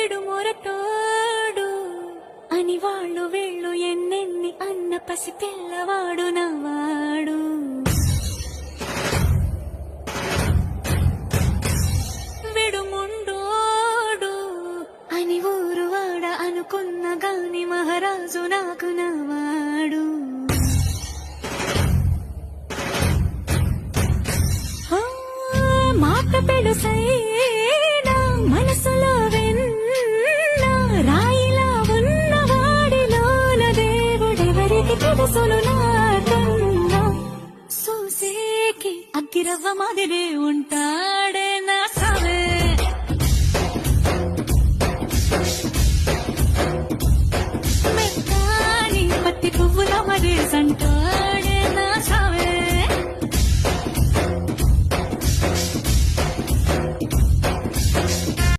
విడు మొరటోడు అని వాళ్ళు వీళ్ళు ఎన్నెన్ని అన్న పసి పిల్లవాడు నవ్వాడు. విడు ముండోడు అని ఊరు వాడ అనుకున్న గాని మహారాజు నాకు నవ్వాడు. మాట పెడుసైనా మనసులో వెన్న రాయిలా ఉన్నవాడిలోన దేవుడెవరికి తెలుసును నాకన్నా. సూసేకి అగ్గిరవ్వ మాదిరే ఉంటా